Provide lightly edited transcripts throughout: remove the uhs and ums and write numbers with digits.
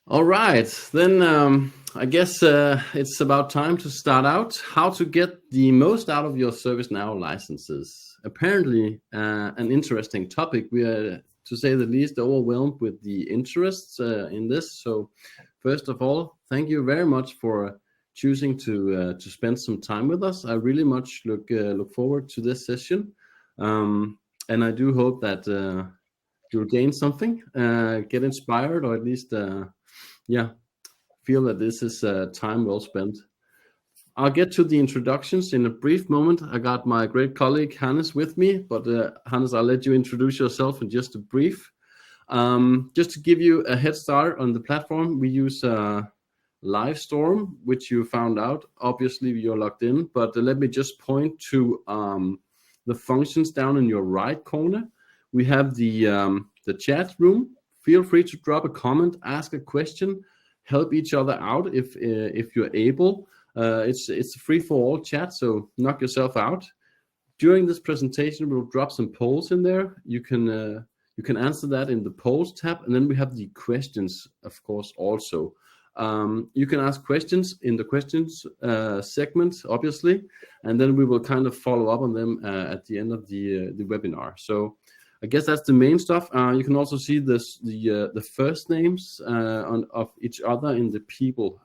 All right, then I guess it's about time to start out. How to get the most out of your ServiceNow licenses. Apparently, an interesting topic. We are, to say the least, overwhelmed with the interests in this. So, first of all, thank you very much for choosing to spend some time with us. I really much look forward to this session, and I do hope that you'll gain something, get inspired, or at least. Yeah, feel that this is time well spent. I'll get to the introductions in a brief moment. I got my great colleague Hannes with me, but Hannes, I'll let you introduce yourself in just a brief. Just to give you a head start on the platform, we use Livestorm, which you found out. Obviously, you're logged in, but let me just point to the functions down in your right corner. We have the chat room. Feel free to drop a comment, ask a question, help each other out if you're able. It's a free for all chat, so knock yourself out. During this presentation, we'll drop some polls in there. You can answer that in the polls tab, and then we have the questions, of course, also. You can ask questions in the questions segment, obviously, and then we will kind of follow up on them at the end of the webinar. So I guess that's the main stuff. You can also see the first names of each other in the people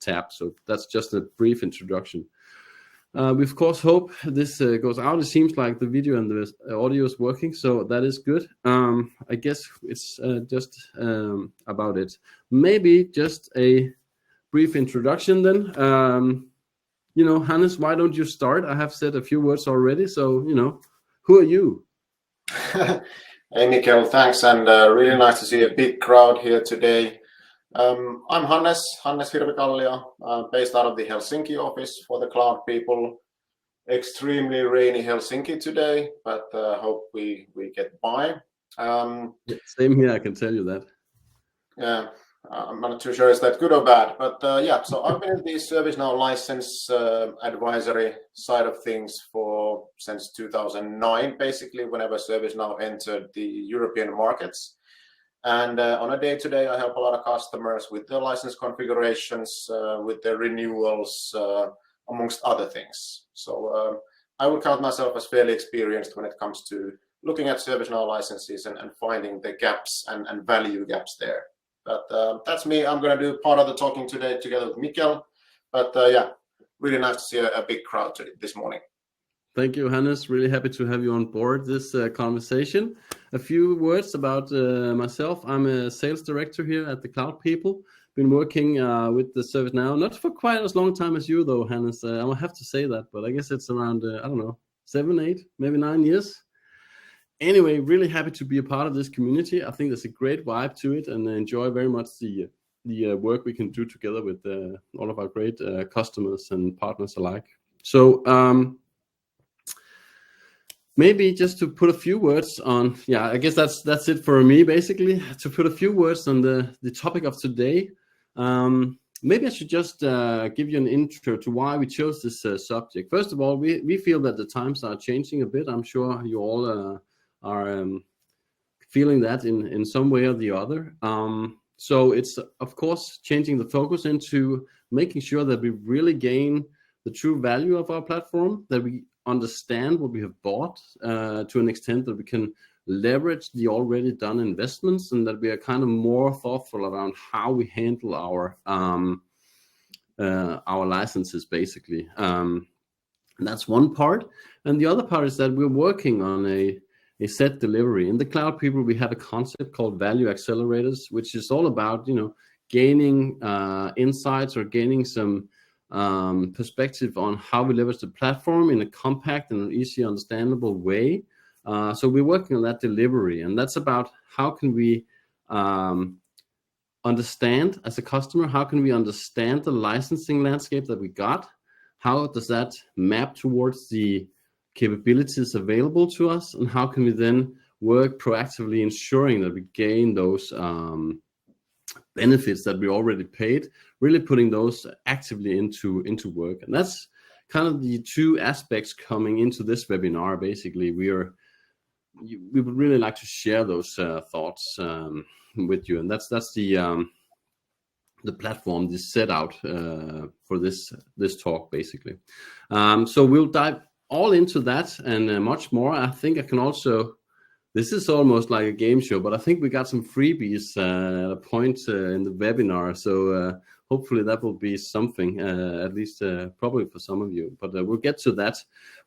tab. So that's just a brief introduction. We of course hope this goes out. It seems like the video and the audio is working, so that is good. I guess it's just about it. Maybe just a brief introduction then. Hannes, why don't you start? I have said a few words already, so who are you? Hey, Mikkel, thanks, and really nice to see a big crowd here today. I'm Hannes Hirvikallio, based out of the Helsinki office for the cloud people. Extremely rainy Helsinki today, but hope we get by. Same here, I can tell you that. Yeah, I'm not too sure is that good or bad, but yeah, so I've been in the ServiceNow license advisory side of things since 2009, basically, whenever ServiceNow entered the European markets. And on a day-to-day, I help a lot of customers with their license configurations, with their renewals, amongst other things. So I would count myself as fairly experienced when it comes to looking at ServiceNow licenses and finding the gaps and value gaps there. But that's me. I'm going to do part of the talking today together with Mikkel. But yeah, really nice to see a big crowd this morning. Thank you, Hannes. Really happy to have you on board this conversation. A few words about myself. I'm a sales director here at the Cloud People. Been working with the ServiceNow, not for quite as long time as you, though, Hannes. I will have to say that, but I guess it's around, 7, 8, maybe 9 years. Anyway, really happy to be a part of this community. I think there's a great vibe to it, and I enjoy very much the work we can do together with all of our great customers and partners alike. So maybe just to put a few words on, I guess that's it for me, basically, to put a few words on the topic of today. Maybe I should just give you an intro to why we chose this subject. First of all, we feel that the times are changing a bit. I'm sure you all are feeling that in some way or the other. So it's, of course, changing the focus into making sure that we really gain the true value of our platform, that we understand what we have bought to an extent that we can leverage the already done investments, and that we are kind of more thoughtful around how we handle our licenses, basically. And that's one part. And the other part is that we're working on a set delivery. In the Cloud People, we have a concept called value accelerators, which is all about gaining insights or gaining some perspective on how we leverage the platform in a compact and easy understandable way. So we're working on that delivery, and that's about how can we understand as a customer, how can we understand the licensing landscape that we got? How does that map towards the capabilities available to us, and how can we then work proactively ensuring that we gain those benefits that we already paid, really putting those actively into work. And that's kind of the two aspects coming into this webinar. Basically, we would really like to share those thoughts with you, and that's the the platform, this set out for this talk, basically. So we'll dive all into that and much more. I think I can also, this is almost like a game show, but I think we got some freebies at a point in the webinar. So hopefully that will be something, at least probably for some of you, but we'll get to that.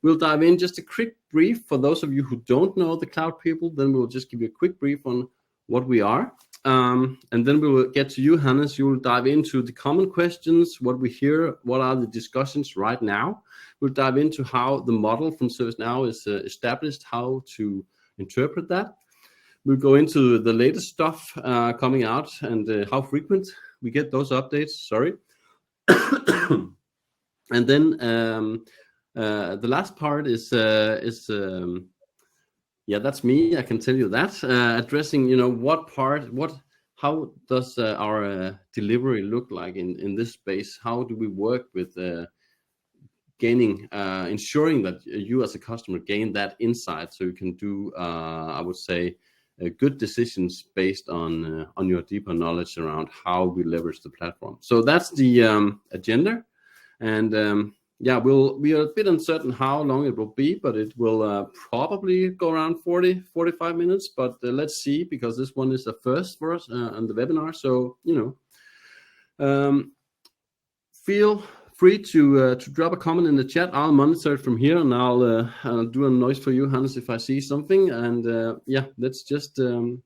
We'll dive in just a quick brief for those of you who don't know the Cloud People. Then we'll just give you a quick brief on what we are. And then we will get to you, Hannes. You will dive into the common questions, what we hear, what are the discussions right now. We'll dive into how the model from ServiceNow is established, how to interpret that. We'll go into the latest stuff coming out and how frequent we get those updates. Sorry. And then the last part is yeah, that's me. I can tell you that. Addressing, how does our delivery look like in this space? How do we work with ensuring that you as a customer gain that insight so you can do, I would say, good decisions based on your deeper knowledge around how we leverage the platform. So that's the agenda. And yeah, we are a bit uncertain how long it will be, but it will probably go around 40-45 minutes. But let's see, because this one is a first for us on the webinar. So, feel free to drop a comment in the chat. I'll monitor it from here, and I'll do a noise for you, Hans, if I see something. And yeah, let's just go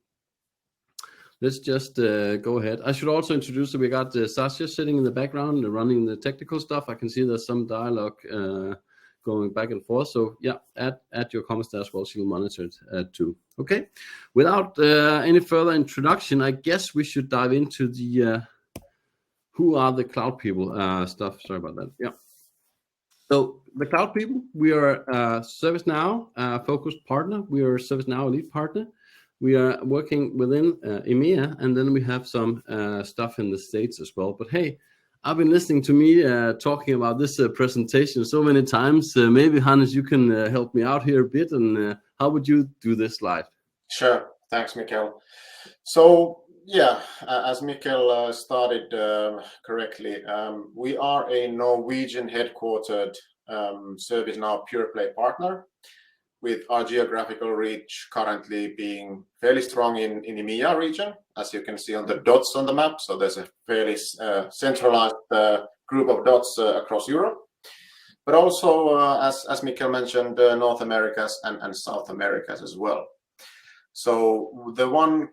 ahead. I should also introduce that we got Sasha sitting in the background running the technical stuff. I can see there's some dialogue going back and forth. So yeah, add your comments there as well. She'll monitor it too. Okay. Without any further introduction, I guess we should dive into the who are the Cloud People stuff. Sorry about that. Yeah. So the Cloud People, we are a ServiceNow focused partner. We are a ServiceNow elite partner. We are working within EMEA, and then we have some stuff in the States as well. But hey, I've been listening to me talking about this presentation so many times. Maybe, Hannes, you can help me out here a bit. And how would you do this live? Sure. Thanks, Mikkel. So yeah, as Mikkel started correctly, we are a Norwegian headquartered ServiceNow pure play partner, with our geographical reach currently being fairly strong in EMEA region, as you can see on the dots on the map. So there's a fairly centralized group of dots across Europe, but also, as Mikkel mentioned, North Americas and South Americas as well. So the one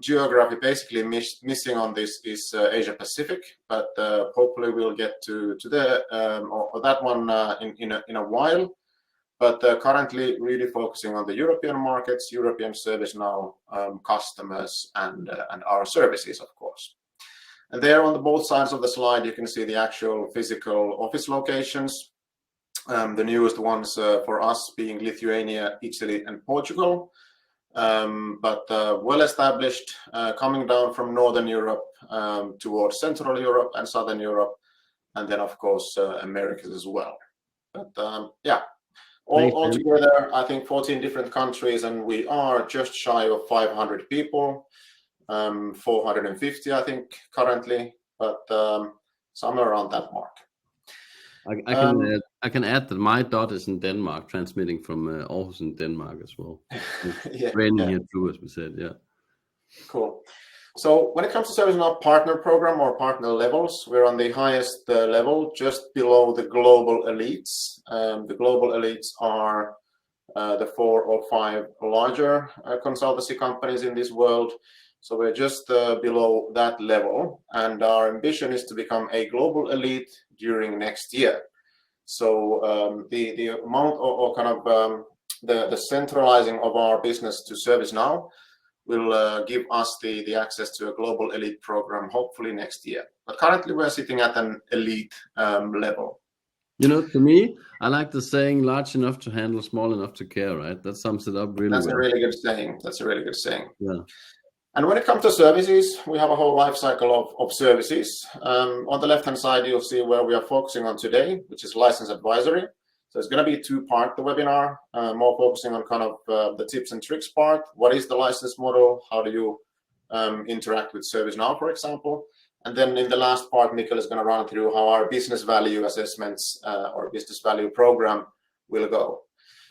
geography basically missing on this is Asia Pacific, but hopefully we'll get to that one in a while. But currently really focusing on the European markets, European ServiceNow customers, and our services, of course. And there on both sides of the slide, you can see the actual physical office locations. The newest ones for us being Lithuania, Italy, and Portugal. But well established, coming down from Northern Europe towards Central Europe and Southern Europe, and then of course Americas as well. But yeah. All together, I think 14 different countries, and we are just shy of 500 people, 450, I think, currently, but somewhere around that mark. I can add that my dot is in Denmark, transmitting from Aarhus in Denmark as well. Raining here too, as we said, yeah. Cool. So when it comes to ServiceNow partner program or partner levels, we're on the highest level, just below the global elites. The global elites are the 4 or 5 larger consultancy companies in this world. So we're just below that level. And our ambition is to become a global elite during next year. So the amount or kind of the centralizing of our business to ServiceNow will give us the access to a global elite program, hopefully next year. But currently we're sitting at an elite level. To me, I like the saying, large enough to handle, small enough to care, right? That sums it up really well. That's a really good saying. That's a really good saying. Yeah. And when it comes to services, we have a whole life cycle of services. On the left-hand side, you'll see where we are focusing on today, which is license advisory. So it's going to be a 2-part the webinar, more focusing on kind of the tips and tricks part. What is the license model? How do you interact with ServiceNow, for example? And then in the last part, Mikkel is going to run through how our business value assessments or business value program will go.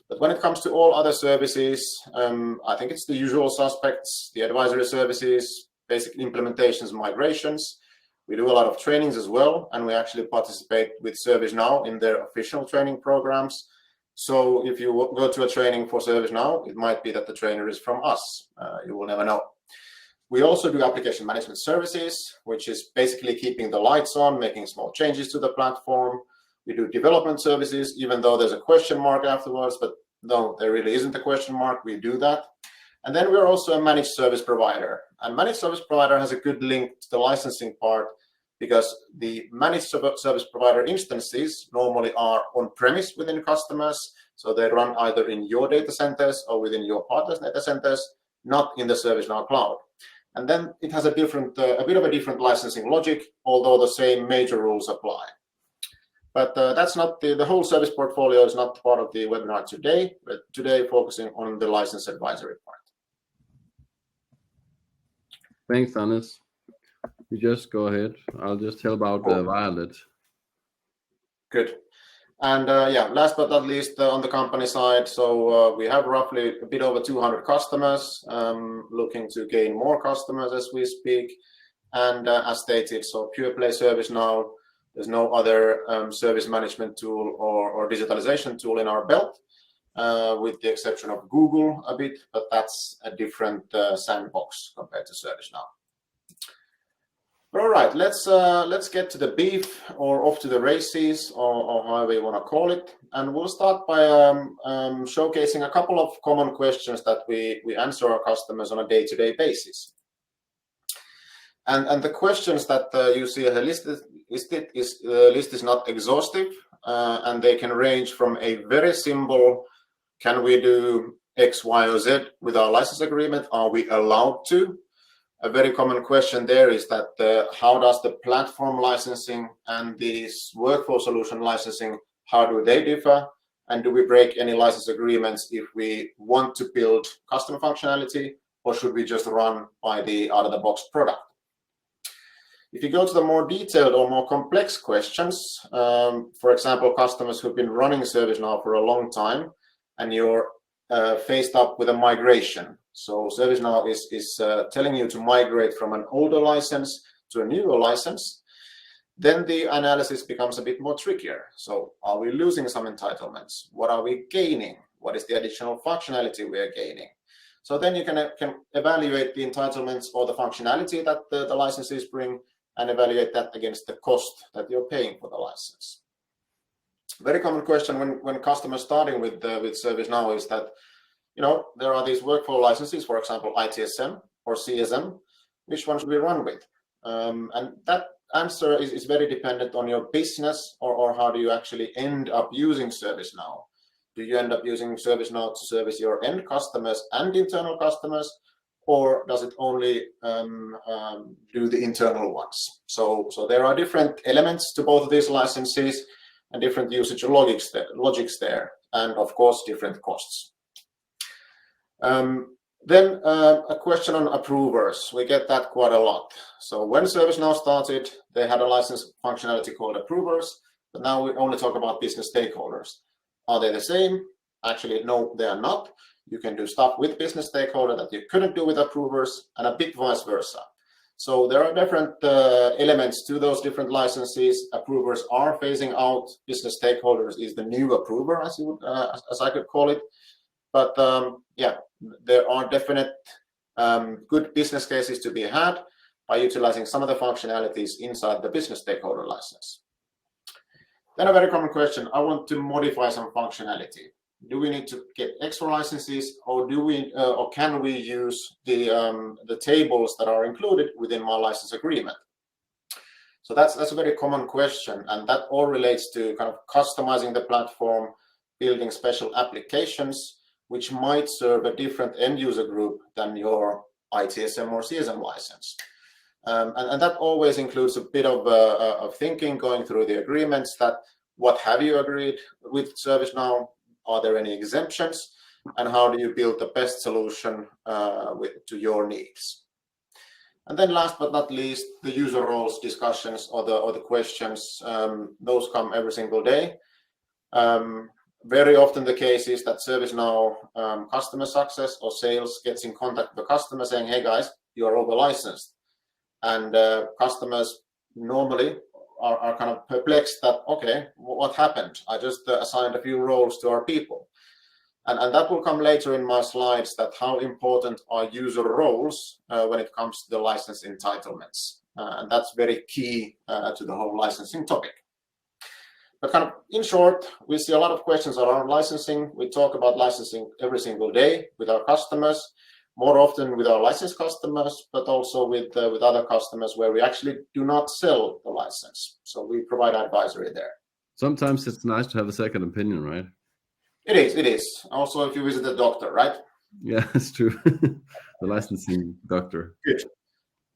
But when it comes to all other services, I think it's the usual suspects, the advisory services, basic implementations, migrations. We do a lot of trainings as well, and we actually participate with ServiceNow in their official training programs. So if you go to a training for ServiceNow, it might be that the trainer is from us. You will never know. We also do application management services, which is basically keeping the lights on, making small changes to the platform. We do development services, even though there's a question mark afterwards, but no, there really isn't a question mark. We do that. And then we're also a managed service provider. And managed service provider has a good link to the licensing part, because the managed service provider instances normally are on-premise within customers. So they run either in your data centers or within your partners' data centers, not in the ServiceNow cloud. And then it has a bit of a different licensing logic, although the same major rules apply. But that's not the whole service portfolio is not part of the webinar today, but today focusing on the license advisory part. Thanks, Hannes. You just go ahead. I'll just tell about Violet. Good. And last but not least, on the company side, so we have roughly a bit over 200 customers, looking to gain more customers as we speak. And as stated, so pure play ServiceNow, there's no other service management tool or digitalization tool in our belt, with the exception of Google a bit, but that's a different sandbox compared to ServiceNow. All right, let's get to the beef, or off to the races, or however you want to call it. And we'll start by showcasing a couple of common questions that we answer our customers on a day-to-day basis. And the questions that you see here listed, the list is not exhaustive, and they can range from a very simple, can we do X, Y, or Z with our license agreement? Are we allowed to? A very common question there is that how does the platform licensing and this workflow solution licensing, how do they differ? And do we break any license agreements if we want to build custom functionality, or should we just run by the out-of-the-box product? If you go to the more detailed or more complex questions, for example, customers who've been running ServiceNow for a long time, and you're faced up with a migration. So ServiceNow is telling you to migrate from an older license to a newer license. Then the analysis becomes a bit more trickier. So are we losing some entitlements? What are we gaining? What is the additional functionality we are gaining? So then you can evaluate the entitlements or the functionality that the licenses bring, and evaluate that against the cost that you're paying for the license. Very common question when customers starting with ServiceNow is that, there are these workflow licenses, for example, ITSM or CSM. Which one should we run with? And that answer is very dependent on your business, or how do you actually end up using ServiceNow? Do you end up using ServiceNow to service your end customers and internal customers, or does it only do the internal ones? So there are different elements to both of these licenses and different usage logics there, and of course different costs. Then a question on approvers. We get that quite a lot. So when ServiceNow started, they had a license functionality called approvers, but now we only talk about business stakeholders. Are they the same? Actually, no, they are not. You can do stuff with business stakeholder that you couldn't do with approvers, and a bit vice versa. So there are different elements to those different licenses. Approvers are phasing out. Business stakeholders is the new approver, as I could call it. But there are definite good business cases to be had by utilizing some of the functionalities inside the business stakeholder license. Then a very common question: I want to modify some functionality. Do we need to get extra licenses, or can we use the tables that are included within my license agreement? So that's a very common question, and that all relates to kind of customizing the platform, building special applications which might serve a different end user group than your ITSM or CSM license. And that always includes a bit of thinking, going through the agreements, that what have you agreed with ServiceNow? Are there any exemptions? And how do you build the best solution to your needs? And then last but not least, the user roles discussions or the questions, those come every single day. Very often the case is that ServiceNow customer success or sales gets in contact with the customer saying, hey guys, you are over licensed. And customers normally are kind of perplexed that, okay, what happened? I just assigned a few roles to our people. And that will come later in my slides, that how important are user roles when it comes to the license entitlements. And that's very key to the whole licensing topic. But kind of in short, we see a lot of questions around licensing. We talk about licensing every single day with our customers, more often with our licensed customers, but also with other customers where we actually do not sell the license. So we provide advisory there. Sometimes it's nice to have a second opinion, right? It is. Also, if you visit the doctor, right? Yeah, it's true. The licensing doctor. Good.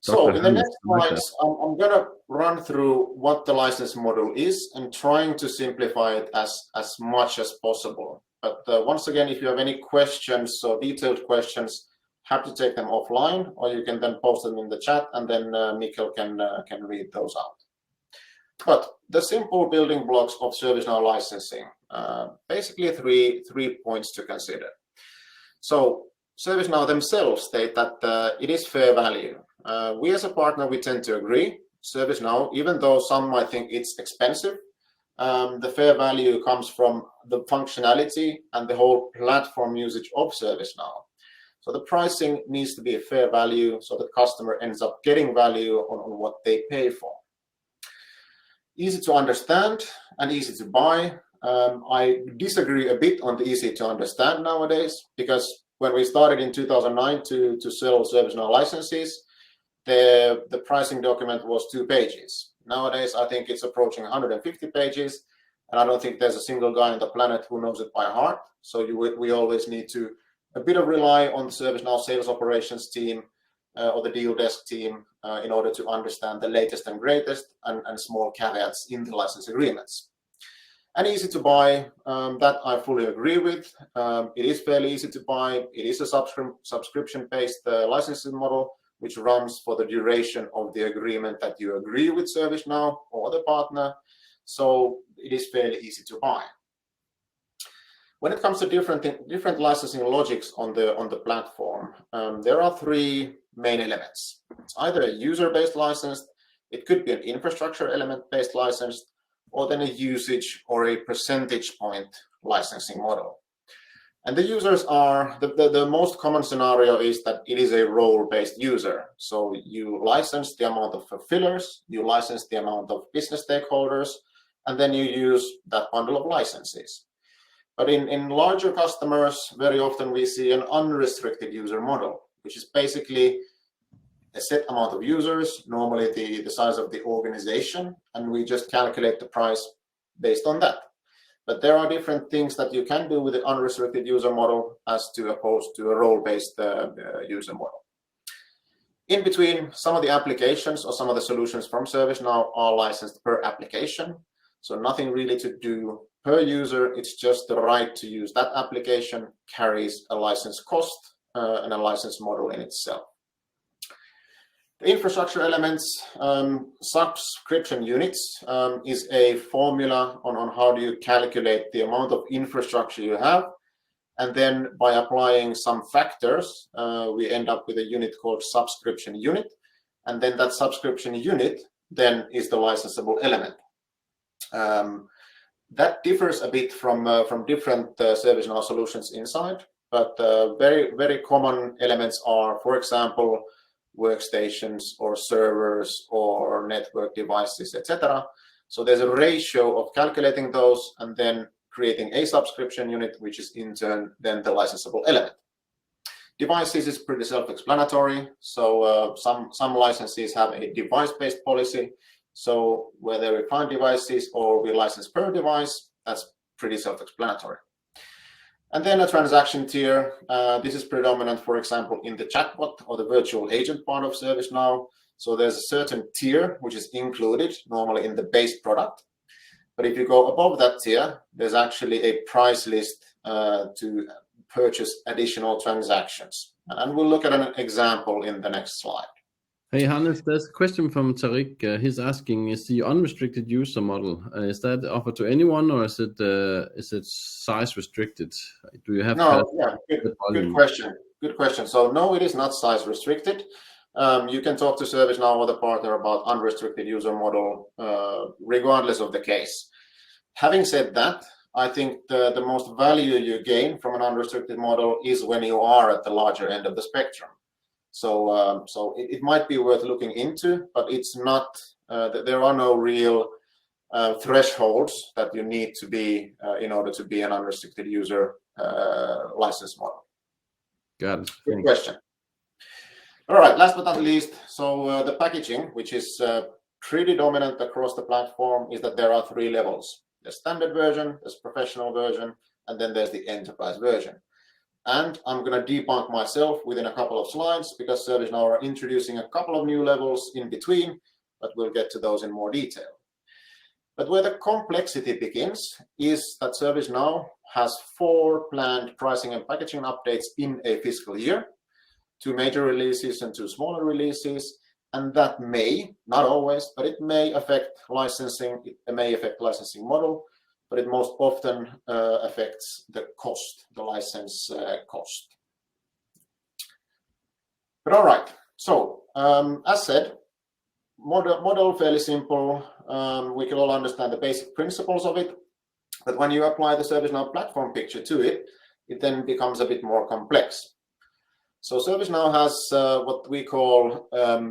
So in the next slides, I'm going to run through what the license model is and trying to simplify it as much as possible. But once again, if you have any questions or detailed questions, happy to take them offline, or you can then post them in the chat, and then Mikkel can read those out. But the simple building blocks of ServiceNow licensing, basically three points to consider. So ServiceNow themselves state that it is fair value. We as a partner, we tend to agree. ServiceNow, even though some might think it's expensive, the fair value comes from the functionality and the whole platform usage of ServiceNow. So the pricing needs to be a fair value so the customer ends up getting value on what they pay for. Easy to understand and easy to buy. I disagree a bit on the easy to understand nowadays, because when we started in 2009 to sell ServiceNow licenses, the pricing document was 2 pages. Nowadays, I think it's approaching 150 pages, and I don't think there's a single guy on the planet who knows it by heart. So we always need to a bit of rely on the ServiceNow sales operations team or the deal desk team in order to understand the latest and greatest and small caveats in the license agreements. And easy to buy, that I fully agree with. It is fairly easy to buy. It is a subscription-based licensing model, which runs for the duration of the agreement that you agree with ServiceNow or the partner. So it is fairly easy to buy. When it comes to different licensing logics on the platform, there are 3 main elements. It's either a user-based license, it could be an infrastructure element-based license, or then a usage or a percentage point licensing model. And the users are, the most common scenario is that it is a role-based user. So you license the amount of fulfillers, you license the amount of business stakeholders, and then you use that bundle of licenses. But in larger customers, very often we see an unrestricted user model, which is basically a set amount of users, normally the size of the organization, and we just calculate the price based on that. But there are different things that you can do with the unrestricted user model as to opposed to a role-based user model. In between, some of the applications or some of the solutions from ServiceNow are licensed per application. So nothing really to do per user. It's just the right to use that application carries a license cost and a license model in itself. The infrastructure elements, subscription units is a formula on how do you calculate the amount of infrastructure you have. And then by applying some factors, we end up with a unit called subscription unit. And then that subscription unit then is the licensable element. That differs a bit from different ServiceNow solutions inside, but very, very common elements are, for example, workstations or servers or network devices, etc. So there's a ratio of calculating those and then creating a subscription unit, which is in turn then the licensable element. Devices is pretty self-explanatory. So some licenses have a device-based policy. So whether we find devices or we license per device, that's pretty self-explanatory. And then a transaction tier. This is predominant, for example, in the chatbot or the virtual agent part of ServiceNow. So there's a certain tier which is included normally in the base product. But if you go above that tier, there's actually a price list to purchase additional transactions. And we'll look at an example in the next slide. Hey Hannes, there's a question from Tariq. He's asking: is the unrestricted user model is that offered to anyone, or is it size restricted? Do you have No, yeah, good good volume? question. Good question. So no, it is not size restricted. You can talk to ServiceNow or the partner about unrestricted user model, regardless of the case. Having said that, I think the most value you gain from an unrestricted model is when you are at the larger end of the spectrum. So it might be worth looking into, but it's not. There are no real thresholds that you need to be in order to be an unrestricted user license model. Got it. Good Thanks. question. All right, last but not least, so the packaging, which is pretty dominant across the platform, is that there are 3 levels. There's standard version, there's professional version, and then there's the enterprise version. And I'm going to debunk myself within a couple of slides because ServiceNow are introducing a couple of new levels in between, but we'll get to those in more detail. But where the complexity begins is that ServiceNow has 4 planned pricing and packaging updates in a fiscal year, 2 major releases and 2 smaller releases, and that may, not always, but it may affect licensing, it may affect licensing model, but it most often affects the cost, the license cost. But all right, so as said, model fairly simple. We can all understand the basic principles of it, but when you apply the ServiceNow platform picture to it, it then becomes a bit more complex. So ServiceNow has what we call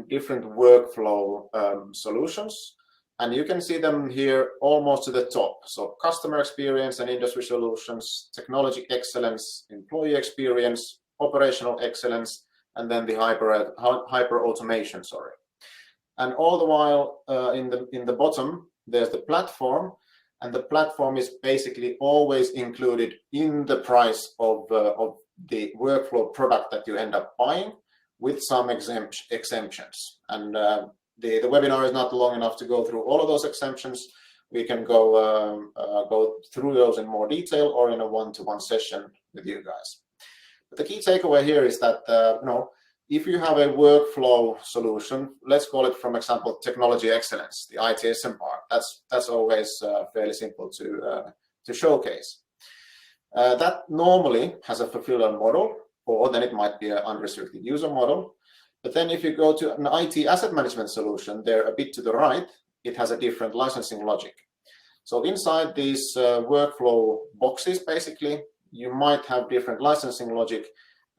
different workflow solutions, and you can see them here almost to the top. So customer experience and industry solutions, technology excellence, employee experience, operational excellence, and then the hyper automation. And all the while in the bottom, there's the platform, and the platform is basically always included in the price of the workflow product that you end up buying, with some exemptions. And the webinar is not long enough to go through all of those exemptions. We can go through those in more detail or in a one-to-one session with you guys. But the key takeaway here is that if you have a workflow solution, let's call it, from example, technology excellence, the ITSM part, that's always fairly simple to showcase. That normally has a fulfillment model, or then it might be an unrestricted user model. But then if you go to an IT asset management solution, there a bit to the right, it has a different licensing logic. So inside these workflow boxes, basically, you might have different licensing logic.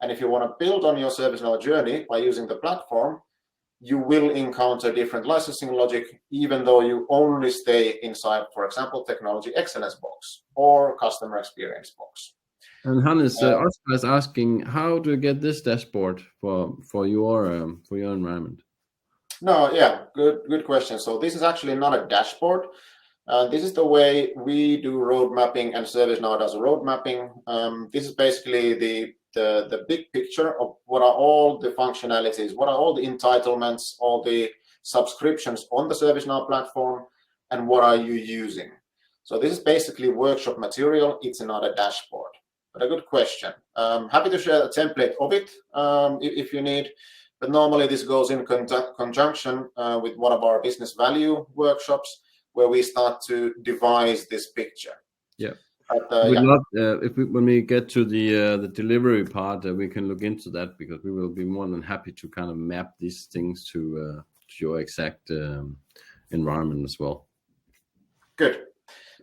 And if you want to build on your ServiceNow journey by using the platform, you will encounter different licensing logic, even though you only stay inside, for example, technology excellence box or customer experience box. And Hannes, Oscar is asking, how do you get this dashboard for your environment? No, yeah, good question. So this is actually not a dashboard. This is the way we do road mapping, and ServiceNow does road mapping. This is basically the big picture of what are all the functionalities, what are all the entitlements, all the subscriptions on the ServiceNow platform, and what are you using. So this is basically workshop material. It's not a dashboard, but a good question. Happy to share a template of it if you need, but normally this goes in conjunction with one of our business value workshops, where we start to devise this picture. Yeah. But, when we get to the delivery part, we can look into that, because we will be more than happy to kind of map these things to your exact environment as well. Good.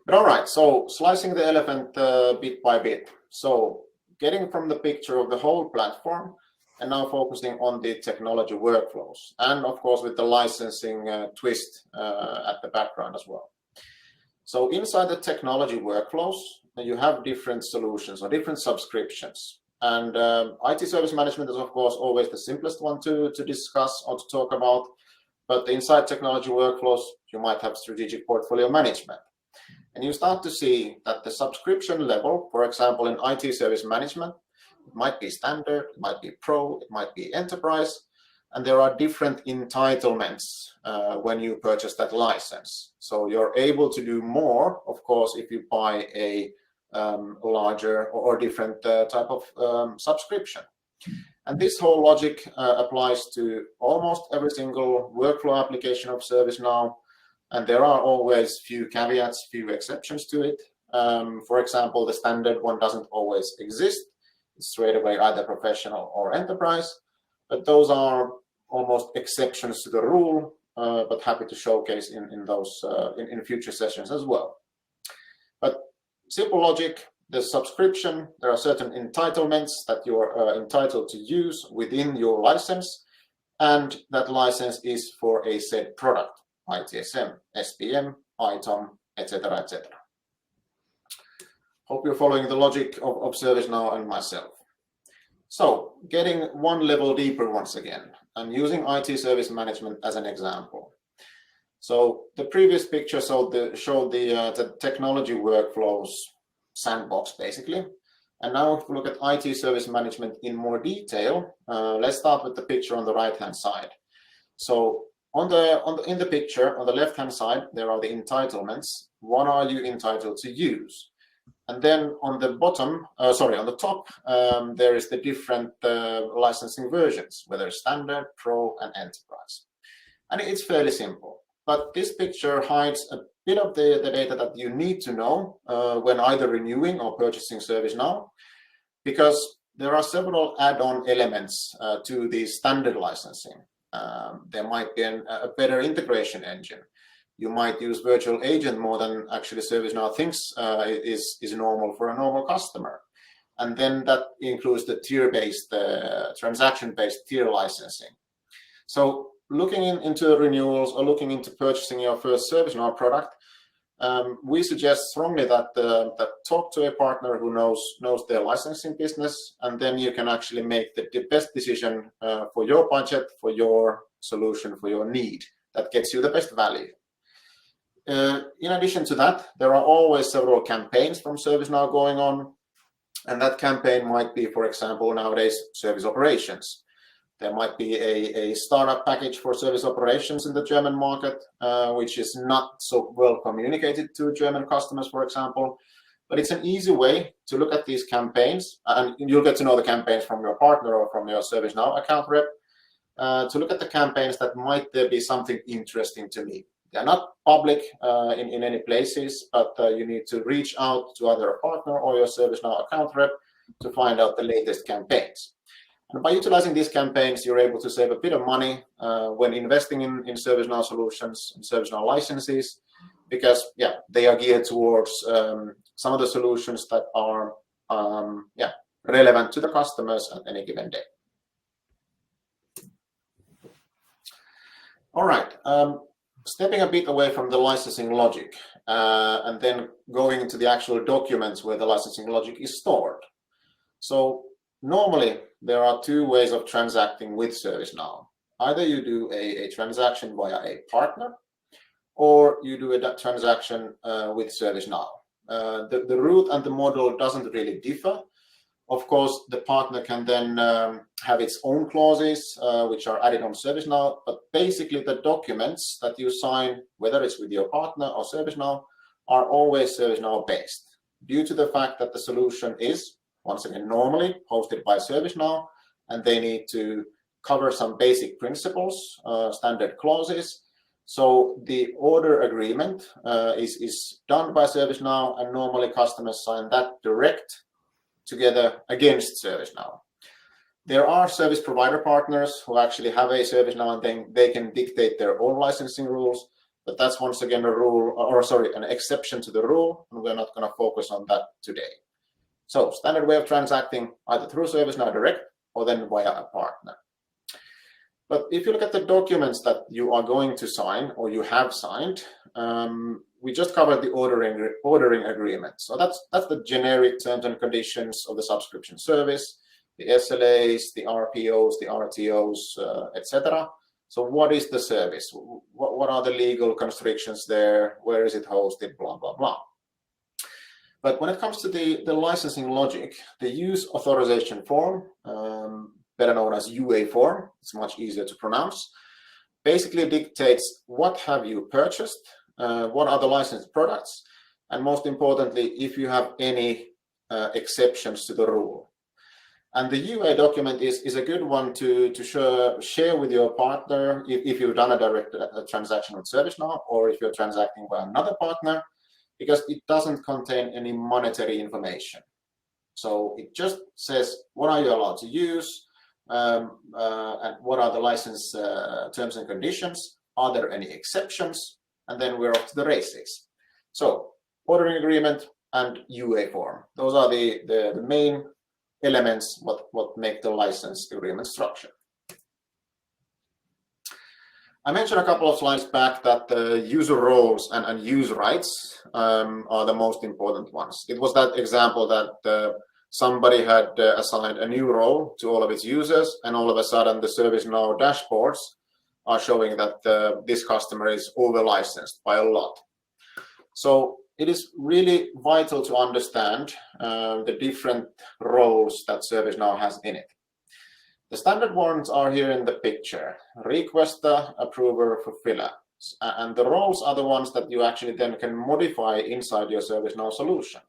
But all right, so slicing the elephant bit by bit. So getting from the picture of the whole platform, and now focusing on the technology workflows, and of course with the licensing twist at the background as well. So inside the technology workflows, you have different solutions or different subscriptions. And IT service management is, of course, always the simplest one to discuss or to talk about. But inside technology workflows, you might have strategic portfolio management. And you start to see that the subscription level, for example, in IT service management, it might be standard, it might be pro, it might be enterprise, and there are different entitlements when you purchase that license. So you're able to do more, of course, if you buy a larger or different type of subscription. And this whole logic applies to almost every single workflow application of ServiceNow. And there are always few caveats, few exceptions to it. For example, the standard one doesn't always exist. It's straight away either professional or enterprise. But those are almost exceptions to the rule, but happy to showcase in those in future sessions as well. But simple logic, the subscription, there are certain entitlements that you're entitled to use within your license, and that license is for a said product, ITSM, SPM, ITOM, etc., etc. Hope you're following the logic of ServiceNow and myself. So, getting one level deeper once again, and using IT service management as an example. So, the previous picture showed the technology workflows sandbox, basically. And now if we look at IT service management in more detail, let's start with the picture on the right-hand side. So, in the picture, on the left-hand side, there are the entitlements. What are you entitled to use? And then on the bottom, on the top, there is the different licensing versions, whether standard, pro, and enterprise. And it's fairly simple. But this picture hides a bit of the data that you need to know when either renewing or purchasing ServiceNow, because there are several add-on elements to the standard licensing. There might be a better integration engine. You might use virtual agent more than actually ServiceNow thinks is normal for a normal customer. And then that includes the tier-based, transaction-based tier licensing. So looking into renewals or looking into purchasing your first ServiceNow product, we suggest strongly that talk to a partner who knows their licensing business, and then you can actually make the best decision for your budget, for your solution, for your need that gets you the best value. In addition to that, there are always several campaigns from ServiceNow going on, and that campaign might be, for example, nowadays service operations. There might be a startup package for service operations in the German market, which is not so well communicated to German customers, for example. But it's an easy way to look at these campaigns, and you'll get to know the campaigns from your partner or from your ServiceNow account rep, to look at the campaigns that might there be something interesting to me. They're not public in any places, but you need to reach out to either a partner or your ServiceNow account rep to find out the latest campaigns. And by utilizing these campaigns, you're able to save a bit of money when investing in ServiceNow solutions, in ServiceNow licenses, because they are geared towards some of the solutions that are relevant to the customers at any given day. All right. Stepping a bit away from the licensing logic and then going into the actual documents where the licensing logic is stored. So normally there are two ways of transacting with ServiceNow. Either you do a transaction via a partner, or you do a transaction with ServiceNow. The route and the model doesn't really differ. Of course, the partner can then have its own clauses, which are added on ServiceNow, but basically the documents that you sign, whether it's with your partner or ServiceNow, are always ServiceNow based, due to the fact that the solution is, once again, normally hosted by ServiceNow, and they need to cover some basic principles, standard clauses. So the order agreement is done by ServiceNow, and normally customers sign that direct together against ServiceNow. There are service provider partners who actually have a ServiceNow, and then they can dictate their own licensing rules, but that's once again an exception to the rule, and we're not going to focus on that today. So standard way of transacting either through ServiceNow direct or then via a partner. But if you look at the documents that you are going to sign or you have signed, we just covered the ordering agreement. So that's the generic terms and conditions of the subscription service, the SLAs, the RPOs, the RTOs, etc. So what is the service? What are the legal constrictions there? Where is it hosted? Blah, blah, blah. But when it comes to the licensing logic, the use authorization form, better known as UA form, it's much easier to pronounce, basically dictates what have you purchased, what are the licensed products, and most importantly, if you have any exceptions to the rule. And the UA document is a good one to share with your partner if you've done a direct transaction with ServiceNow, or if you're transacting with another partner, because it doesn't contain any monetary information. So it just says what are you allowed to use, and what are the license terms and conditions, are there any exceptions, and then we're off to the races. So ordering agreement and UA form, those are the main elements what make the license agreement structure. I mentioned a couple of slides back that the user roles and use rights are the most important ones. It was that example that somebody had assigned a new role to all of its users, and all of a sudden the ServiceNow dashboards are showing that this customer is over licensed by a lot. So it is really vital to understand the different roles that ServiceNow has in it. The standard ones are here in the picture: requester, approver, fulfiller. And the roles are the ones that you actually then can modify inside your ServiceNow solution.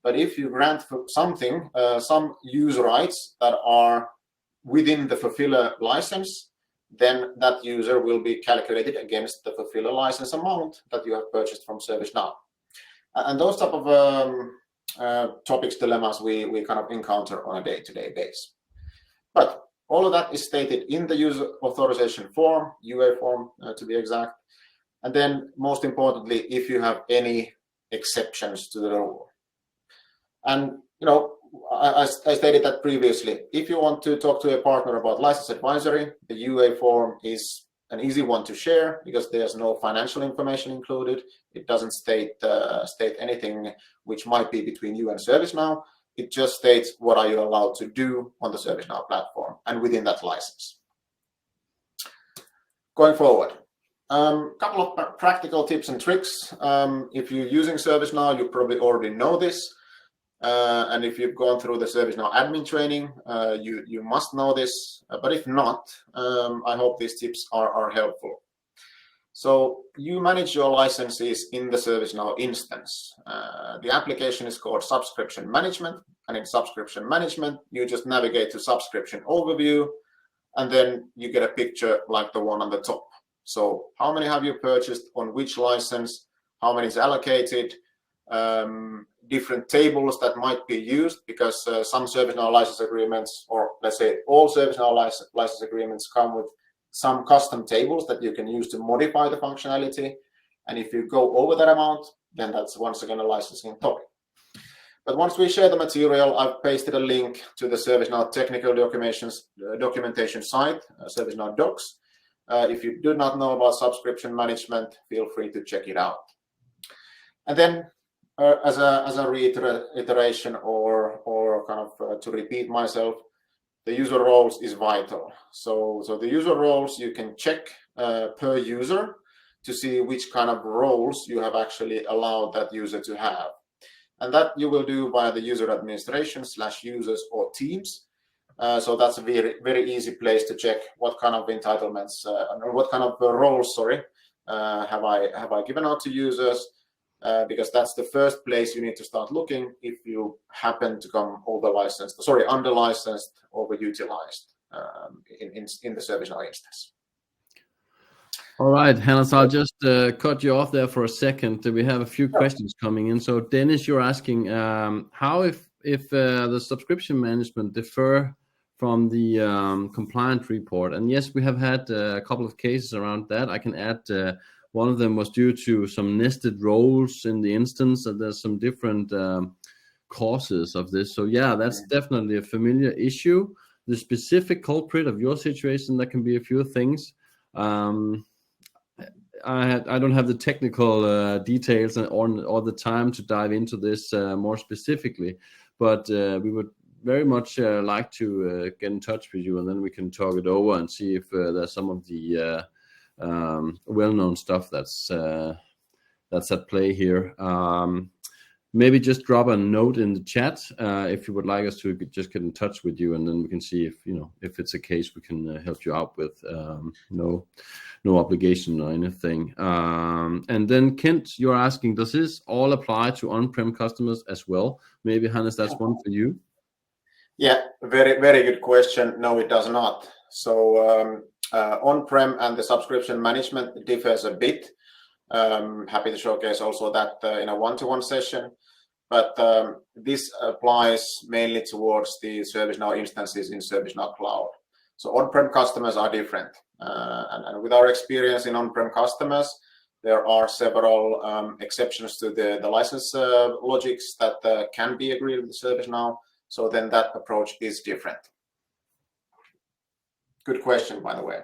But if you grant something, some use rights that are within the fulfiller license, then that user will be calculated against the fulfiller license amount that you have purchased from ServiceNow. And those type of topics, dilemmas we kind of encounter on a day-to-day basis. But all of that is stated in the user authorization form, UA form to be exact. And then most importantly, if you have any exceptions to the rule. And I stated that previously, if you want to talk to a partner about license advisory, the UA form is an easy one to share because there's no financial information included. It doesn't state anything which might be between you and ServiceNow. It just states what are you allowed to do on the ServiceNow platform and within that license. Going forward, a couple of practical tips and tricks. If you're using ServiceNow, you probably already know this. And if you've gone through the ServiceNow admin training, you must know this. But if not, I hope these tips are helpful. So you manage your licenses in the ServiceNow instance. The application is called Subscription Management. And in Subscription Management, you just navigate to Subscription Overview, and then you get a picture like the one on the top. So how many have you purchased on which license? How many is allocated? Different tables that might be used, because some ServiceNow license agreements, or let's say all ServiceNow license agreements, come with some custom tables that you can use to modify the functionality. And if you go over that amount, then that's once again a licensing topic. But once we share the material, I've pasted a link to the ServiceNow technical documentation site, ServiceNow Docs. If you do not know about subscription management, feel free to check it out. And then as a reiteration or kind of to repeat myself, the user roles is vital. So the user roles you can check per user to see which kind of roles you have actually allowed that user to have. And that you will do via the user administration /users or teams. So that's a very, very easy place to check what kind of entitlements or what kind of roles, have I given out to users. Because that's the first place you need to start looking if you happen to come under licensed, overutilized in the ServiceNow instance. All right, Hannes, I'll just cut you off there for a second. We have a few questions coming in. So Dennis, you're asking how if the subscription management differ from the compliant report. And yes, we have had a couple of cases around that. I can add one of them was due to some nested roles in the instance, and there's some different causes of this. So yeah, that's definitely a familiar issue. The specific culprit of your situation, that can be a few things. I don't have the technical details or the time to dive into this more specifically, but we would very much like to get in touch with you, and then we can talk it over and see if there's some of the well-known stuff that's at play here. Maybe just drop a note in the chat if you would like us to just get in touch with you, and then we can see if it's a case we can help you out with. No obligation or anything. And then Kent, you're asking, does this all apply to on-prem customers as well? Maybe Hannes, that's one for you. Yeah, very good question. No, it does not. So on-prem and the subscription management differs a bit. Happy to showcase also that in a one-to-one session. But this applies mainly towards the ServiceNow instances in ServiceNow Cloud. So on-prem customers are different. And with our experience in on-prem customers, there are several exceptions to the license logics that can be agreed with ServiceNow. So then that approach is different. Good question, by the way.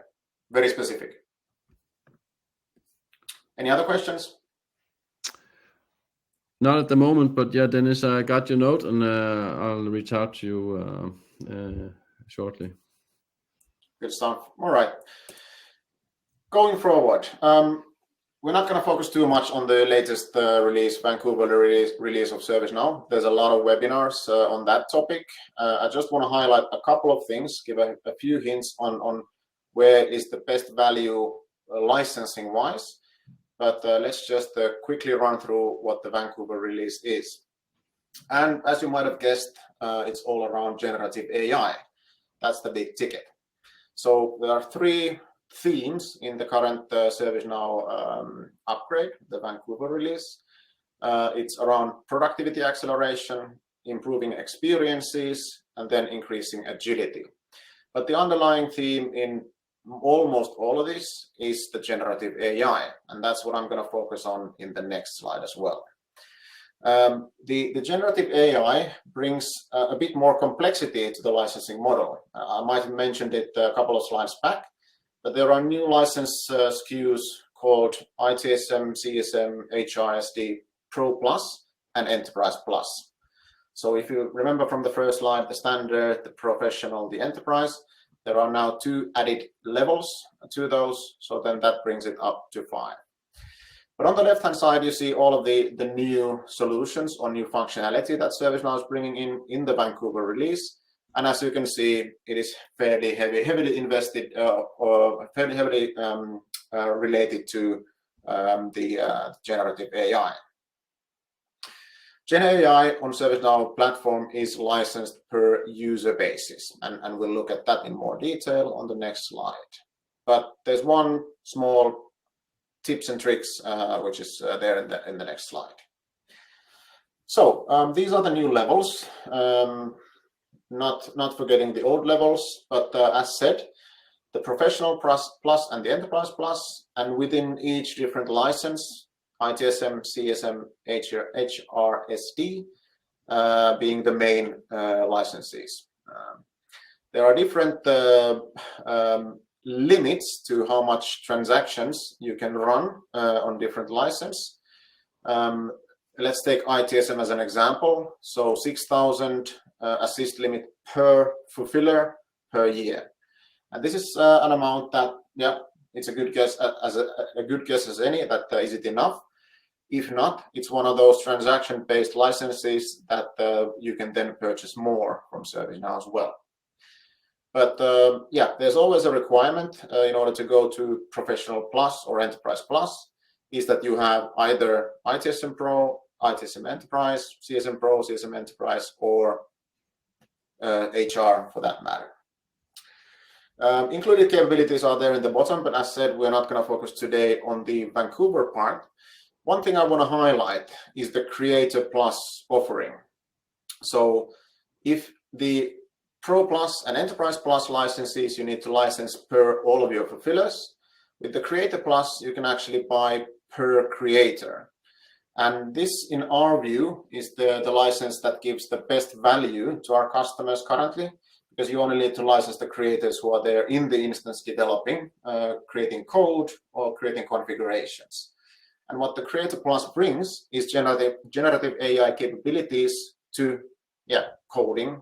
Very specific. Any other questions? Not at the moment, but yeah, Dennis, I got your note, and I'll reach out to you shortly. Good stuff. All right. Going forward, we're not going to focus too much on the latest release, Vancouver release of ServiceNow. There's a lot of webinars on that topic. I just want to highlight a couple of things, give a few hints on where is the best value licensing-wise. But let's just quickly run through what the Vancouver release is. And as you might have guessed, it's all around generative AI. That's the big ticket. So there are three themes in the current ServiceNow upgrade, the Vancouver release. It's around productivity acceleration, improving experiences, and then increasing agility. But the underlying theme in almost all of this is the generative AI, and that's what I'm going to focus on in the next slide as well. The generative AI brings a bit more complexity to the licensing model. I might have mentioned it a couple of slides back, but there are new license SKUs called ITSM, CSM, HRSD, Pro Plus, and Enterprise Plus. So if you remember from the first slide, the standard, the professional, the enterprise, there are now 2 added levels to those, so then that brings it up to 5. But on the left-hand side, you see all of the new solutions or new functionality that ServiceNow is bringing in the Vancouver release. And as you can see, it is fairly heavily invested or fairly heavily related to the generative AI. Gen AI on ServiceNow platform is licensed per user basis, and we'll look at that in more detail on the next slide. But there's one small tips and tricks which is there in the next slide. So these are the new levels, not forgetting the old levels, but as said, the Professional Plus and the Enterprise Plus, and within each different license, ITSM, CSM, HRSD being the main licenses. There are different limits to how much transactions you can run on different license. Let's take ITSM as an example. So 6,000 assist limit per fulfiller per year. And this is an amount that, yeah, it's a good guess as any, that is it enough? If not, it's one of those transaction-based licenses that you can then purchase more from ServiceNow as well. But yeah, there's always a requirement in order to go to Professional Plus or Enterprise Plus, is that you have either ITSM Pro, ITSM Enterprise, CSM Pro, CSM Enterprise, or HR for that matter. Included capabilities are there in the bottom, but as said, we're not going to focus today on the Vancouver part. One thing I want to highlight is the Creator Plus offering. So if the Pro Plus and Enterprise Plus licenses, you need to license per all of your fulfillers. With the Creator Plus, you can actually buy per creator. And this, in our view, is the license that gives the best value to our customers currently, because you only need to license the creators who are there in the instance developing, creating code or creating configurations. And what the Creator Plus brings is generative AI capabilities to, coding,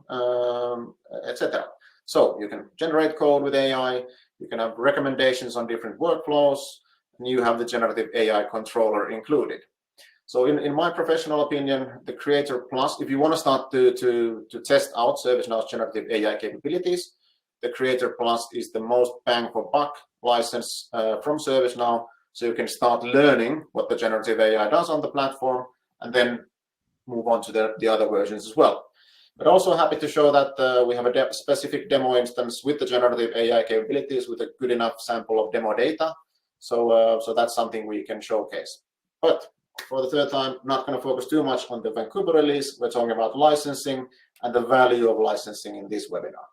etc. So you can generate code with AI, you can have recommendations on different workflows, and you have the generative AI controller included. So in my professional opinion, the Creator Plus, if you want to start to test out ServiceNow's generative AI capabilities, the Creator Plus is the most bang for buck license from ServiceNow. So you can start learning what the generative AI does on the platform and then move on to the other versions as well. But also happy to show that we have a specific demo instance with the generative AI capabilities with a good enough sample of demo data. So that's something we can showcase. But for the third time, not going to focus too much on the Vancouver release. We're talking about licensing and the value of licensing in this webinar.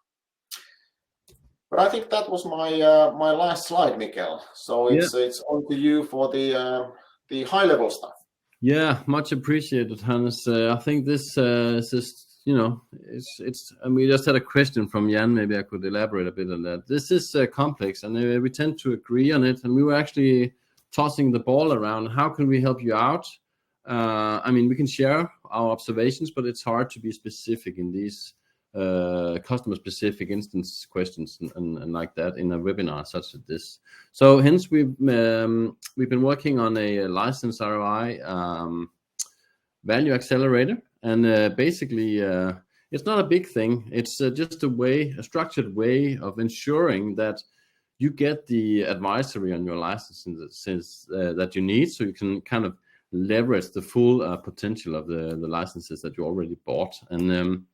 But I think that was my my last slide, Mikkel. So it's on to you for the high level stuff. Yeah, much appreciated, Hannes. I think this is just, you know, it's. And we just had a question from Jan. Maybe I could elaborate a bit on that. This is complex, and we tend to agree on it. And we were actually tossing the ball around. How can we help you out? I mean, we can share our observations, but it's hard to be specific in these customer-specific instance questions and like that in a webinar such as this. So hence we've been working on a license ROI value accelerator, and basically it's not a big thing. It's just a structured way of ensuring that you get the advisory on your licenses that you need, so you can kind of leverage the full potential of the licenses that you already bought. And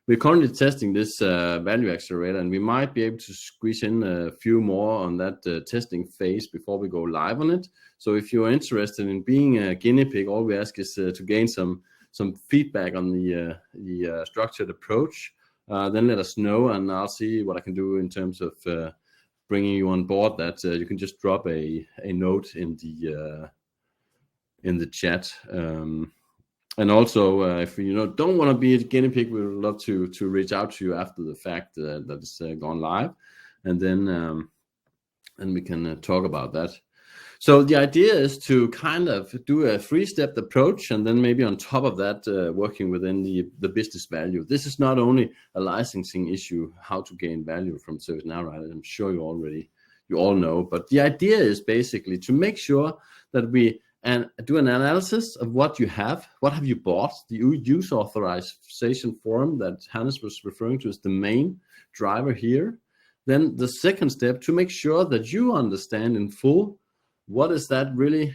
we're currently testing this value accelerator, and we might be able to squeeze in a few more on that testing phase before we go live on it. So if you're interested in being a guinea pig, all we ask is to gain some feedback on the structured approach. Then let us know, and I'll see what I can do in terms of bringing you on board. That you can just drop a note in the chat. And also, if you don't want to be a guinea pig, we would love to reach out to you after the fact that it's gone live, and then we can talk about that. So the idea is to kind of do a 3-step approach, and then maybe on top of that, working within the business value. This is not only a licensing issue, how to gain value from ServiceNow, right? I'm sure you all know, but the idea is basically to make sure that we do an analysis of what you have. What have you bought? The user authorization form that Hannes was referring to is the main driver here. Then the second step, to make sure that you understand in full what is that really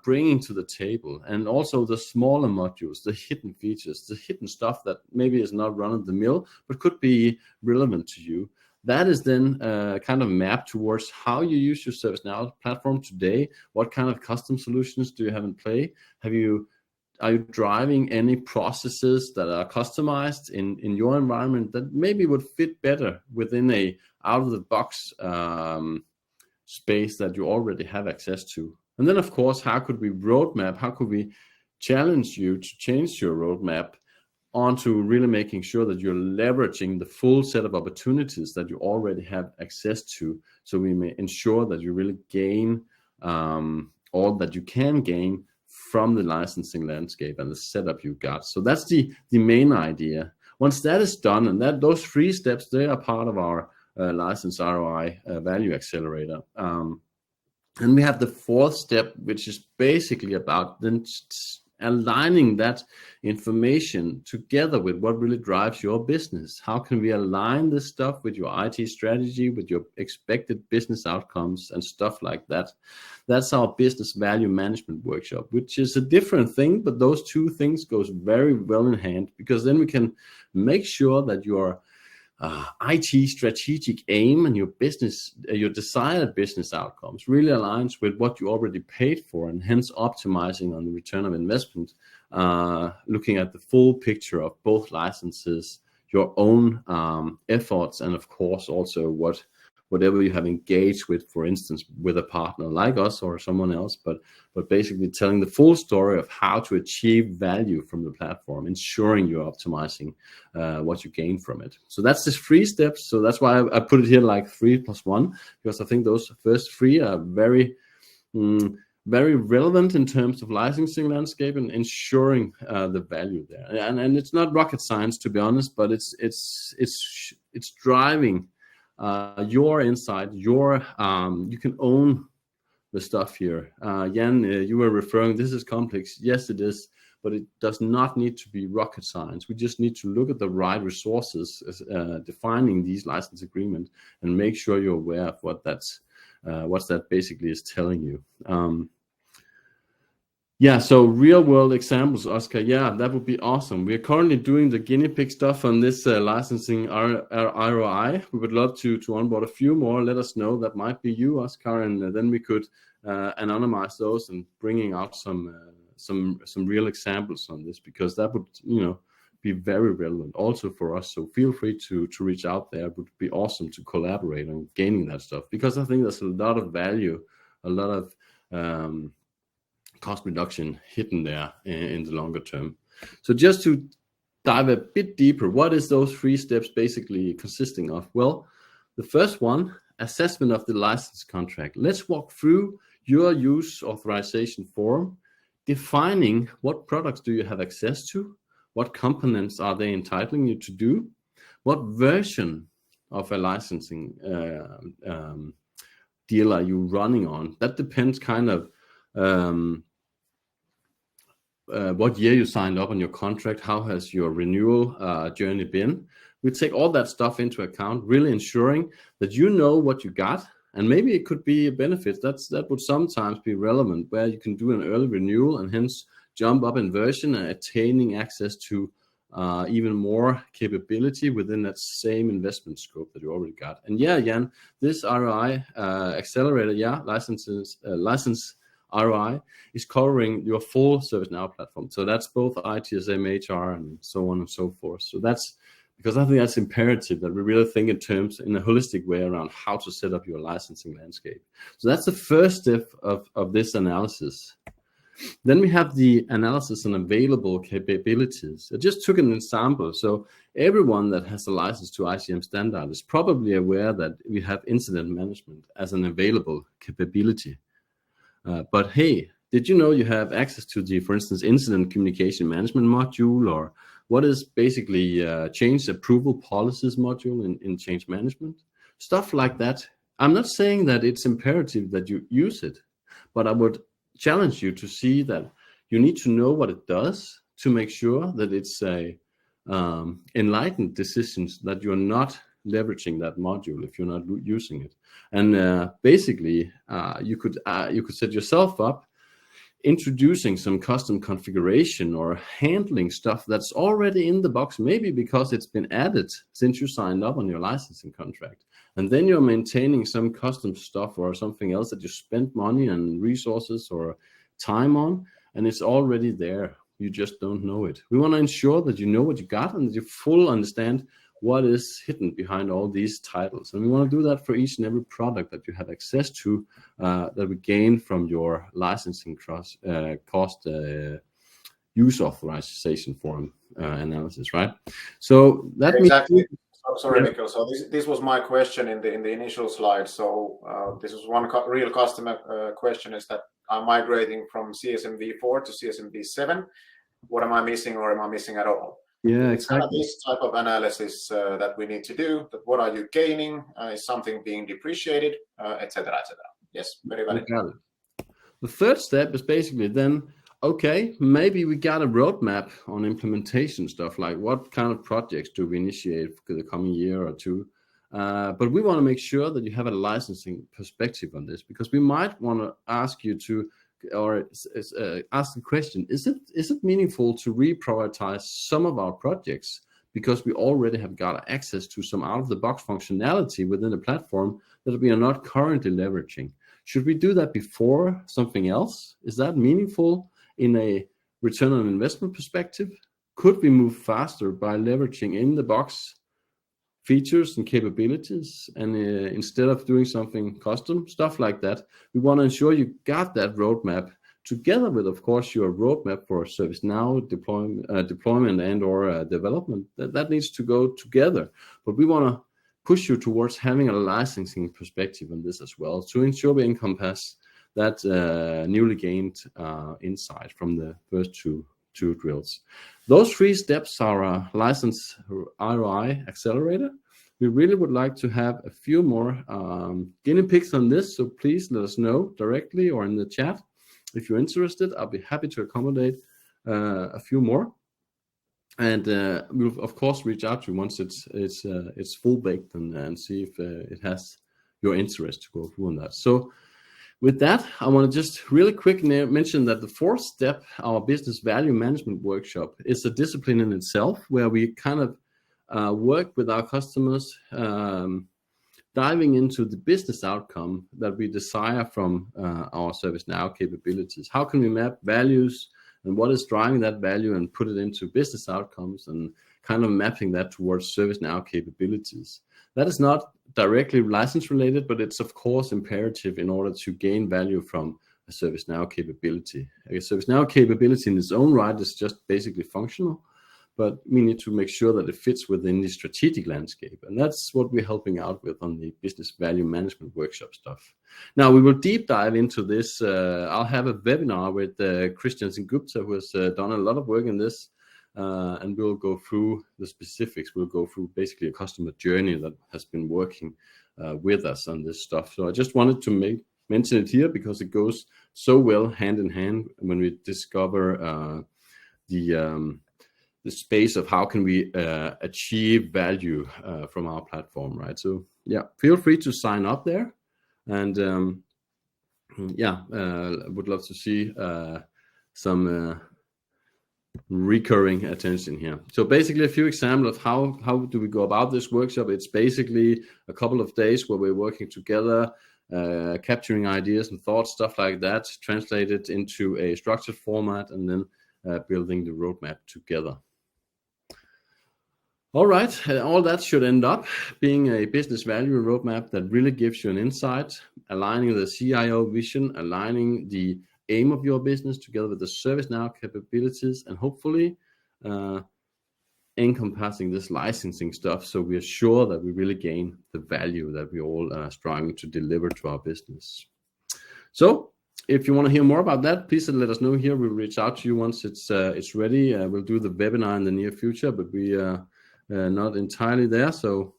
bringing to the table, and also the smaller modules, the hidden features, the hidden stuff that maybe is not run of the mill but could be relevant to you. That is then kind of mapped towards how you use your ServiceNow platform today. What kind of custom solutions do you have in play? Are you driving any processes that are customized in your environment that maybe would fit better within a out-of-the-box space that you already have access to? And then, of course, how could we roadmap? How could we challenge you to change your roadmap onto really making sure that you're leveraging the full set of opportunities that you already have access to, so we may ensure that you really gain all that you can gain from the licensing landscape and the setup you got. So that's the main idea. Once that is done, and those 3 steps, they are part of our license ROI value accelerator. And we have the 4th step, which is basically about then aligning that information together with what really drives your business. How can we align this stuff with your IT strategy, with your expected business outcomes and stuff like that? That's our business value management workshop, which is a different thing, but those 2 things goes very well in hand, because then we can make sure that your IT strategic aim and your business, your desired business outcomes really aligns with what you already paid for, and hence optimizing on the return of investment, looking at the full picture of both licenses, your own efforts, and of course also whatever you have engaged with, for instance, with a partner like us or someone else, but basically telling the full story of how to achieve value from the platform, ensuring you're optimizing what you gain from it. So that's the 3 steps. So that's why I put it here like 3 + 1, because I think those first 3 are very relevant in terms of licensing landscape and ensuring the value there. And it's not rocket science, to be honest, but it's driving your insight, you can own the stuff here. Jan, you were referring, this is complex. Yes, it is, but it does not need to be rocket science. We just need to look at the right resources, defining these license agreements, and make sure you're aware of what that basically is telling you. Yeah, so real world examples, Oscar. Yeah, that would be awesome. We are currently doing the guinea pig stuff on this licensing ROI. We would love to onboard a few more. Let us know. That might be you, Oscar, and then we could anonymize those and bringing out some real examples on this, because that would be very relevant also for us. So feel free to reach out there. It would be awesome to collaborate on gaining that stuff, because I think there's a lot of value, a lot of cost reduction hidden there in the longer term. So just to dive a bit deeper, what is those 3 steps basically consisting of? Well, the first one, assessment of the license contract. Let's walk through your use authorization form, defining what products do you have access to, what components are they entitling you to do, what version of a licensing deal are you running on. That depends kind of what year you signed up on your contract, how has your renewal journey been. We take all that stuff into account, really ensuring that you know what you got, and maybe it could be a benefit. That would sometimes be relevant, where you can do an early renewal and hence jump up in version and attaining access to even more capability within that same investment scope that you already got. And yeah, Jan, this ROI accelerator, license ROI is covering your full ServiceNow platform. So that's both ITSM, HR, and so on and so forth. So that's because I think that's imperative that we really think in terms in a holistic way around how to set up your licensing landscape. So that's the first step of this analysis. Then we have the analysis on available capabilities. I just took an example. So everyone that has a license to ICM standard is probably aware that we have incident management as an available capability. But hey, did you know you have access to the, for instance, incident communication management module, or what is basically change approval policies module in change management? Stuff like that. I'm not saying that it's imperative that you use it, but I would challenge you to see that you need to know what it does to make sure that it's a enlightened decisions, that you're not leveraging that module if you're not using it. And basically you could set yourself up introducing some custom configuration or handling stuff that's already in the box, maybe because it's been added since you signed up on your licensing contract, and then you're maintaining some custom stuff or something else that you spent money and resources or time on, and it's already there. You just don't know it. We want to ensure that you know what you got and that you fully understand what is hidden behind all these titles. And we want to do that for each and every product that you have access to, that we gain from your licensing cost use authorization form analysis, right? So that exactly. means, Sorry, Mikkel. So this was my question in the initial slide. So this is one real customer question: is that I'm migrating from CSMV4 to CSMV7. What am I missing, or am I missing at all? yeah, It's kind of exactly. this type of analysis that we need to do. That what are you gaining? Is something being depreciated, etc., etc. Yes, very valid. Got it. The third step is basically then, okay, maybe we got a roadmap on implementation stuff, like what kind of projects do we initiate for the coming year or two. But we want to make sure that you have a licensing perspective on this, because we might want to ask you to, or ask the question, is it meaningful to reprioritize some of our projects because we already have got access to some out-of-the-box functionality within the platform that we are not currently leveraging? Should we do that before something else? Is that meaningful in a return on investment perspective? Could we move faster by leveraging in-the-box features and capabilities, and instead of doing something custom, stuff like that? We want to ensure you got that roadmap together with, of course, your roadmap for ServiceNow deployment and or development. That needs to go together, but we want to push you towards having a licensing perspective on this as well, to ensure we encompass that newly gained insight from the first two drills. Those 3 steps are a license ROI accelerator. We really would like to have a few more guinea pigs on this, so please let us know directly or in the chat if you're interested. I'll be happy to accommodate a few more, and we'll of course reach out to you once it's full baked and see if it has your interest to go through on that. So With that, I want to just really quick mention that the fourth step, our business value management workshop, is a discipline in itself where we kind of work with our customers, diving into the business outcome that we desire from our ServiceNow capabilities. How can we map values and what is driving that value and put it into business outcomes and kind of mapping that towards ServiceNow capabilities. That is not directly license related, but it's of course imperative in order to gain value from a ServiceNow capability. A ServiceNow capability in its own right is just basically functional, but we need to make sure that it fits within the strategic landscape. And that's what we're helping out with on the business value management workshop stuff. Now we will deep dive into this. I'll have a webinar with Christian Gupta, who has done a lot of work in this. And we'll go through the specifics. We'll go through basically a customer journey that has been working with us on this stuff. So I just wanted to mention it here because it goes so well hand in hand when we discover the space of how can we achieve value from our platform, right? So yeah, feel free to sign up there, and would love to see some recurring attention here. So basically a few examples of how do we go about this workshop. It's basically a couple of days where we're working together, capturing ideas and thoughts, stuff like that, translated into a structured format, and then building the roadmap together. All right, all that should end up being a business value roadmap that really gives you an insight, aligning the CIO vision, aligning the aim of your business together with the ServiceNow capabilities, and hopefully encompassing this licensing stuff, so we are sure that we really gain the value that we all are striving to deliver to our business. So if you want to hear more about that, please let us know here. We'll reach out to you once it's ready. We'll do the webinar in the near future, but we are not entirely there. So,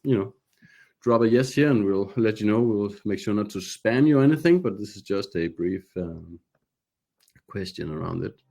drop a yes here and we'll let you know. We'll make sure not to spam you or anything, but this is just a brief question around it.